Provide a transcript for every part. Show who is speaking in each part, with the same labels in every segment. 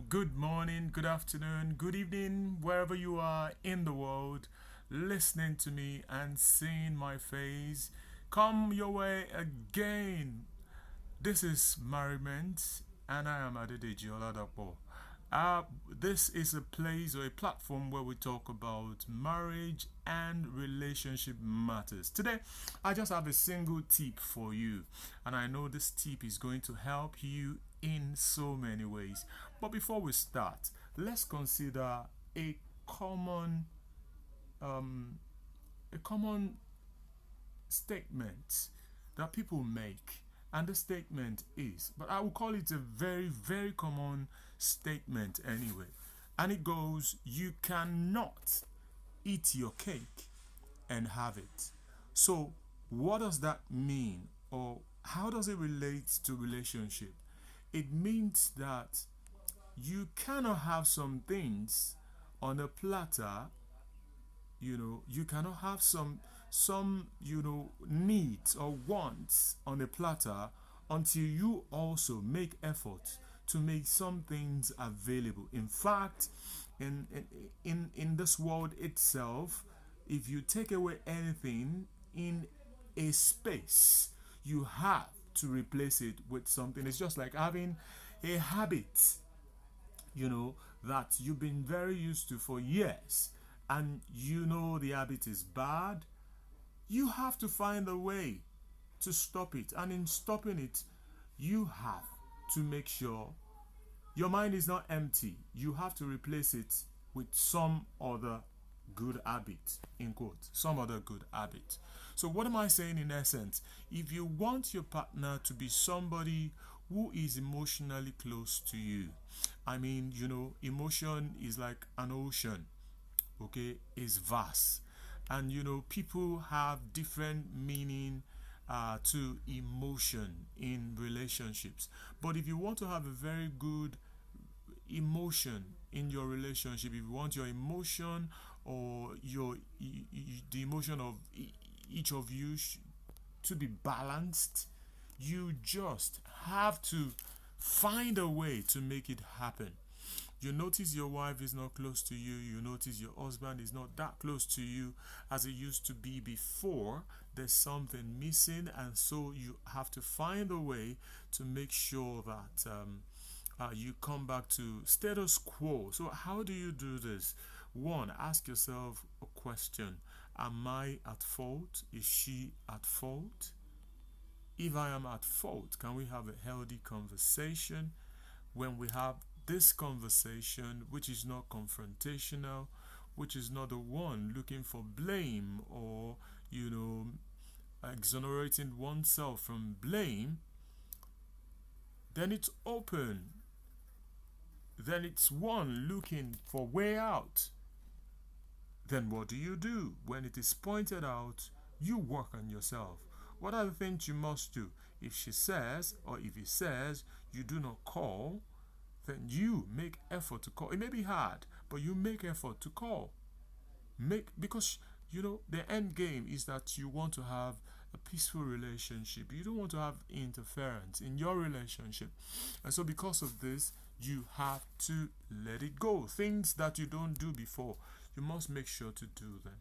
Speaker 1: good morning, good afternoon, good evening, wherever you are in the world, listening to me and seeing my face. Come your way again. This is Merriment, and I am Adedeji Oladapo. Uh, this is a place or a platform where we talk about marriage and relationship matters. Today, I just have a single tip for you, and I know this tip is going to help you in so many ways. But before we start, let's consider a common um, a common statement that people make. And the statement is, but I will call it a very, very common statement anyway. And it goes, you cannot eat your cake and have it. So, what does that mean? Or how does it relate to relationship? It means that you cannot have some things on a platter. You cannot have some needs or wants on a platter until you also make effort to make some things available. In fact, in this world itself, if you take away anything in a space, you have to replace it with something. It's just like having a habit, that you've been very used to for years, and the habit is bad. You have to find a way to stop it, and in stopping it, you have to make sure your mind is not empty. You have to replace it with some other good habit, in quote, some other good habit. So what am I saying in essence? If you want your partner to be somebody who is emotionally close to you, I mean, emotion is like an ocean, okay? Is vast. And people have different meaning to emotion in relationships. But if you want to have a very good emotion in your relationship, if you want your emotion or the emotion of each of you to be balanced, you just have to find a way to make it happen. You notice your wife is not close to you. You notice your husband is not that close to you as it used to be before. There's something missing, and so you have to find a way to make sure that you come back to status quo. So, how do you do this? One, ask yourself a question. Am I at fault? Is she at fault? If I am at fault, can we have a healthy conversation? When we have this conversation, which is not confrontational, which is not the one looking for blame or, exonerating oneself from blame, then it's open. Then it's one looking for way out. Then what do? When it is pointed out, you work on yourself. What are the things you must do? If she says, or if he says, you do not call, then you make effort to call. It may be hard, but you make effort to call. Because the end game is that you want to have a peaceful relationship. You don't want to have interference in your relationship. And so because of this, you have to let it go. Things that you don't do before, you must make sure to do them.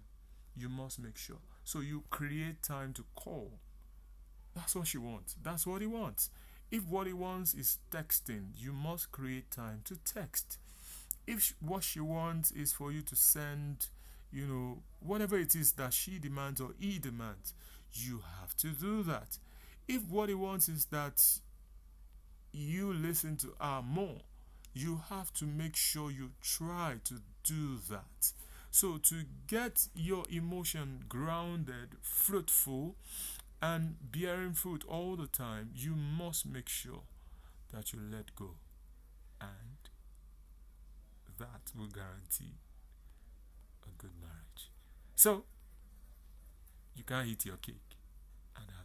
Speaker 1: You must make sure. So you create time to call. That's what she wants. That's what he wants. If what he wants is texting, you must create time to text. If what she wants is for you to send, whatever it is that she demands or he demands, you have to do that. If what he wants is that you listen to her more, you have to make sure you try to do that. So to get your emotion grounded, fruitful, and bearing fruit all the time, you must make sure that you let go. And that will guarantee a good marriage. So, you can't eat your cake and have